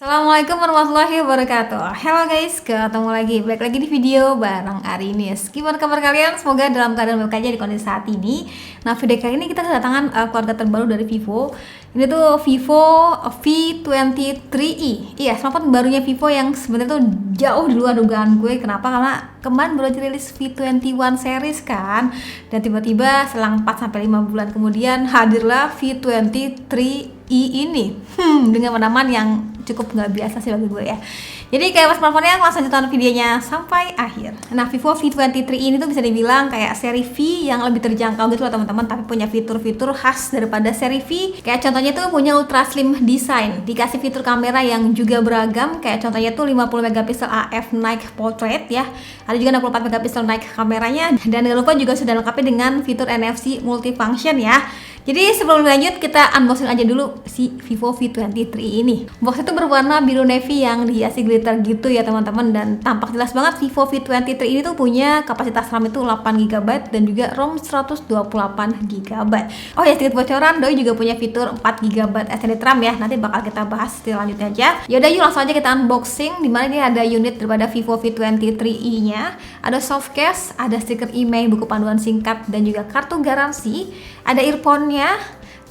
Assalamualaikum warahmatullahi wabarakatuh. Hello guys, ketemu lagi, balik lagi di video bareng Arinis. Gimana kabar kalian? Semoga dalam keadaan baik aja di kondisi saat ini. Nah, video kali ini kita kedatangan keluarga terbaru dari Vivo. Ini tuh Vivo V23e. Iya, smartphone barunya Vivo yang sebenarnya tuh jauh di luar dugaan gue. Kenapa? Karena kemarin baru aja rilis V21 series kan. Dan tiba-tiba selang 4-5 bulan kemudian hadirlah V23e ini dengan penamaan yang cukup nggak biasa sih bagi gue ya. Jadi kayak smartphone-nya langsung tonton videonya sampai akhir. Nah, Vivo V23 ini tuh bisa dibilang kayak seri V yang lebih terjangkau gitu loh teman-teman, tapi punya fitur-fitur khas daripada seri V. Kayak contohnya tuh punya ultra slim design, dikasih fitur kamera yang juga beragam. Kayak contohnya tuh 50 megapiksel AF night portrait ya. Ada juga 64 megapiksel night kameranya, dan jangan lupa juga sudah lengkapi dengan fitur NFC multifunction ya. Jadi sebelum lanjut kita unboxing aja dulu si Vivo V23 ini. Box itu berwarna biru navy yang dihiasi glitter gitu ya teman-teman, dan tampak jelas banget Vivo V23 ini tuh punya kapasitas RAM itu 8GB dan juga ROM 128GB. Oh ya, sedikit bocoran, doi juga punya fitur 4GB extended RAM ya. Nanti bakal kita bahas selanjutnya aja. Yaudah yuk langsung aja kita unboxing. Dimana ini ada unit daripada Vivo V23 nya, ada soft case, ada stiker email, buku panduan singkat, dan juga kartu garansi. Ada earphone-nya,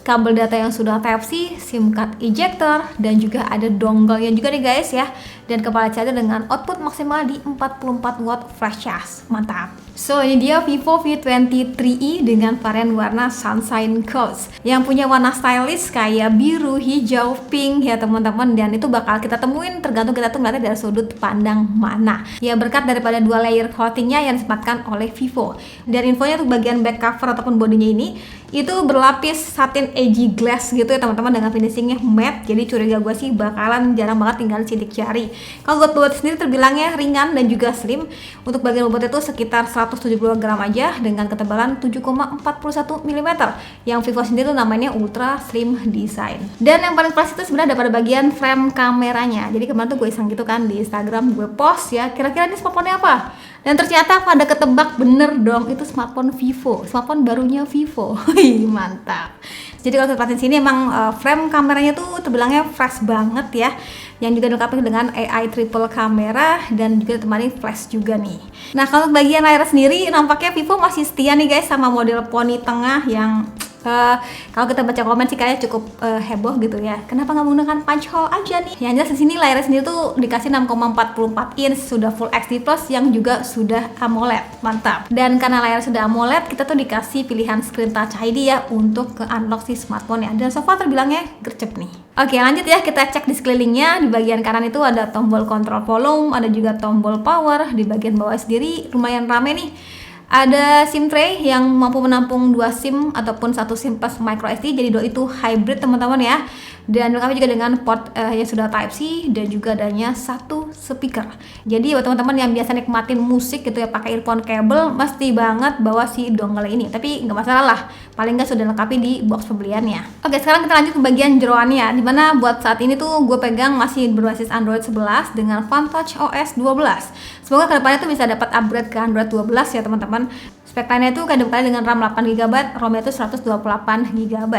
kabel data yang sudah Type-C, SIM card ejector, dan juga ada dongle-nya juga nih guys ya. Dan kepala charger dengan output maksimal di 44 watt flash charge. Mantap. So ini dia Vivo V23e dengan varian warna Sunshine Coast yang punya warna stylish kayak biru, hijau, pink ya teman-teman, dan itu bakal kita temuin tergantung kita tuh ngeliatnya dari sudut pandang mana. Ya berkat daripada dua layer coatingnya yang disempatkan oleh Vivo. Dan infonya tuh bagian back cover ataupun bodinya ini itu berlapis satin edgy glass gitu ya teman-teman, dengan finishingnya matte. Jadi curiga gue sih bakalan jarang banget tinggal sidik jari. Kalau buat sendiri terbilangnya ringan dan juga slim. Untuk bagian bobotnya itu sekitar 170 gram aja dengan ketebalan 7,41 mm yang Vivo sendiri namanya ultra slim design. Dan yang paling plus itu sebenarnya ada pada bagian frame kameranya. Jadi kemarin tuh gue iseng gitu kan di Instagram, gue post ya kira-kira ini smartphone apa. Dan ternyata pada ketebak bener dong, itu smartphone Vivo, smartphone barunya Vivo. Mantap. Jadi kalau kita perhatiin sini emang frame kameranya tuh terbilangnya fresh banget ya, yang juga dilengkapi dengan AI triple kamera dan juga ditemani flash juga nih. Nah kalau bagian layar sendiri nampaknya Vivo masih setia nih guys sama model poni tengah yang kalau kita baca komen sih kayaknya cukup heboh gitu ya. Kenapa nggak menggunakan punch hole aja nih? Yang jelas di sini layarnya sendiri tuh dikasih 6,44 inch, sudah Full HD Plus yang juga sudah AMOLED. Mantap. Dan karena layar sudah AMOLED, kita tuh dikasih pilihan screen touch ID ya untuk ke unlock si smartphone ya. Dan so far terbilangnya gercep nih. Oke lanjut ya, kita cek di sekelilingnya. Di bagian kanan itu ada tombol control volume, ada juga tombol power. Di bagian bawah sendiri lumayan rame nih. Ada SIM tray yang mampu menampung 2 SIM ataupun 1 SIM plus micro SD, jadi dua itu hybrid teman-teman ya. Dan kami juga dengan port yang sudah Type-C dan juga adanya 1 speaker. Jadi buat teman-teman yang biasa nikmatin musik gitu ya pakai earphone kabel, mesti banget bawa si dongle ini. Tapi nggak masalah lah, paling nggak sudah lengkapi di box pembeliannya. Oke, sekarang kita lanjut ke bagian jeroannya, dimana buat saat ini tuh gue pegang masih berbasis Android 11 dengan Vantage OS 12. Semoga kedepannya tuh bisa dapat upgrade ke Android 12 ya teman-teman. Spek lainnya itu kedepannya dengan RAM 8GB, ROM-nya itu 128GB.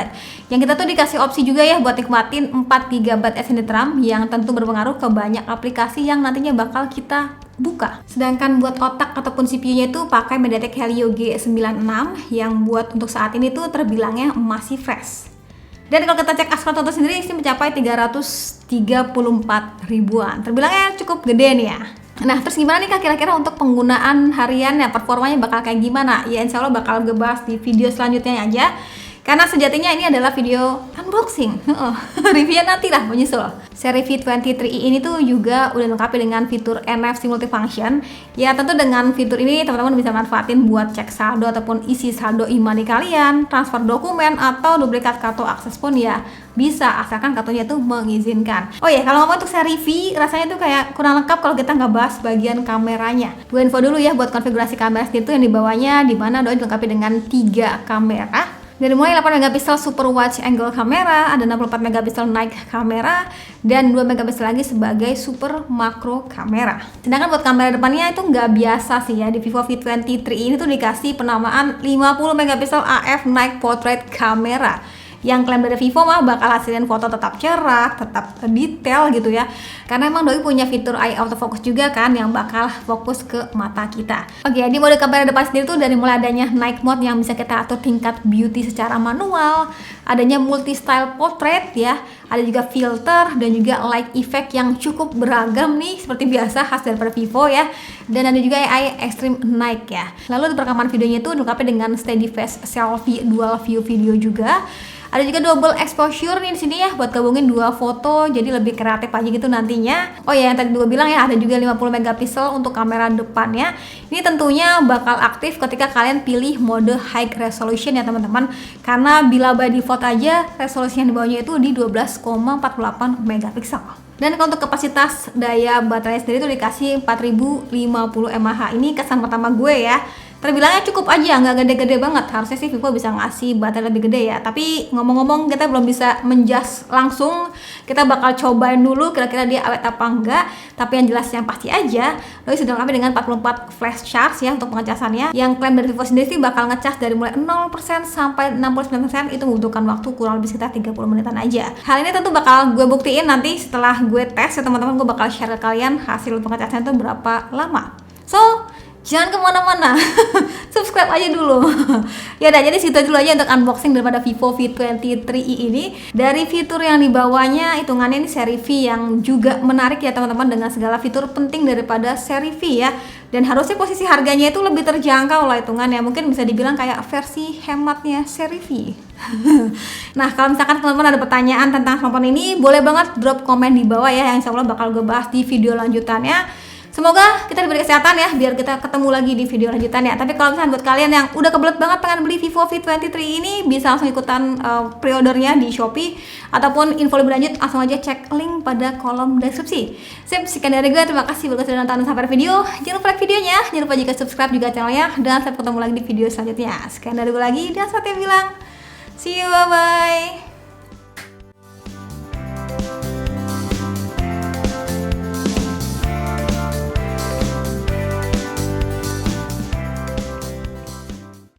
Yang kita tuh dikasih opsi juga ya buat nikmatin 4GB extended RAM yang tentu berpengaruh ke banyak aplikasi yang nantinya bakal kita buka. Sedangkan buat otak ataupun CPU-nya itu pakai MediaTek Helio G96 yang buat untuk saat ini tuh terbilangnya masih fresh. Dan kalau kita cek Astra Toto sendiri sih mencapai 334 ribuan. Terbilangnya cukup gede nih ya. Nah terus gimana nih kak kira-kira untuk penggunaan hariannya, performanya bakal kayak gimana? Ya insya Allah bakal gue bahas di video selanjutnya aja. Karena sejatinya ini adalah video unboxing, reviewnya nanti lah menyusul. Seri V23e ini tuh juga udah lengkapi dengan fitur NFC multifunction. Ya tentu dengan fitur ini teman-teman bisa manfaatin buat cek saldo ataupun isi saldo e-money kalian, transfer dokumen atau duplikat kartu akses pun ya bisa, asalkan kartunya tuh mengizinkan. Oh ya, kalau ngomong untuk seri V rasanya tuh kayak kurang lengkap kalau kita nggak bahas bagian kameranya. Gue info dulu ya buat konfigurasi kamera itu yang dibawahnya, dimana doi dilengkapi dengan 3 kamera. Dari mulai 8 megapiksel super wide angle kamera, ada 64 megapiksel night kamera, dan 2 megapiksel lagi sebagai super makro kamera. Sedangkan buat kamera depannya itu nggak biasa sih ya, di Vivo V23 ini tuh dikasih penamaan 50 megapiksel AF night portrait kamera Yang klaim dari Vivo mah bakal hasilin foto tetap cerah, tetap detail gitu ya. Karena emang doi punya fitur eye autofocus juga kan yang bakal fokus ke mata kita. Oke, di mode kamera depan sendiri tuh dari mulai adanya night mode yang bisa kita atur tingkat beauty secara manual, adanya multi style portrait ya, ada juga filter dan juga light effect yang cukup beragam nih seperti biasa khas daripada Vivo ya. Dan ada juga AI Extreme Night ya. Lalu di perekaman videonya itu dilengkapi dengan steady face selfie dual view video juga. Ada juga double exposure nih di sini ya buat gabungin dua foto jadi lebih kreatif aja gitu nantinya. Oh ya, yang tadi gue bilang ya ada juga 50 megapiksel untuk kamera depannya. Ini tentunya bakal aktif ketika kalian pilih mode high resolution ya teman-teman. Karena bila by default aja resolusi yang di bawahnya itu di 12,48 megapiksel. Dan kalau untuk kapasitas daya baterai sendiri itu dikasih 4050 mAh. Ini kesan pertama gue ya. Terbilangnya cukup aja, nggak gede-gede banget. Harusnya sih Vivo bisa ngasih baterai lebih gede ya. Tapi ngomong-ngomong kita belum bisa menjas langsung. Kita bakal cobain dulu kira-kira dia awet apa enggak. Tapi yang jelas yang pasti aja, doi sudah dilengkapi dengan 44 flash charge ya untuk pengecasannya. Yang klaim dari Vivo sendiri sih bakal ngecas dari mulai 0% sampai 69%. Itu membutuhkan waktu kurang lebih sekitar 30 menitan aja. Hal ini tentu bakal gue buktiin nanti setelah gue tes ya teman-teman. Gue bakal share ke kalian hasil pengecasan itu berapa lama. So, jangan kemana-mana, subscribe aja dulu. Ya udah, jadi situ dulu aja untuk unboxing daripada Vivo V23i ini. Dari fitur yang dibawanya, hitungannya ini seri V yang juga menarik ya teman-teman, dengan segala fitur penting daripada seri V ya. Dan harusnya posisi harganya itu lebih terjangkau lah hitungannya. Mungkin bisa dibilang kayak versi hematnya seri V. Nah, kalau misalkan teman-teman ada pertanyaan tentang smartphone ini, boleh banget drop komen di bawah ya, yang insya Allah bakal gue bahas di video lanjutannya. Semoga kita diberi kesehatan ya, biar kita ketemu lagi di video lanjutannya. Tapi kalau misalnya buat kalian yang udah kebelet banget pengen beli Vivo V23 ini, bisa langsung ikutan pre-ordernya di Shopee. Ataupun info lebih lanjut, langsung aja cek link pada kolom deskripsi. Sip, sekian dari gue, terima kasih buat sudah nonton sampai video. Jangan lupa like videonya, jangan lupa juga subscribe juga channelnya. Dan sampai ketemu lagi di video selanjutnya. Sekian dari gue lagi, dan saatnya bilang, see you, bye-bye.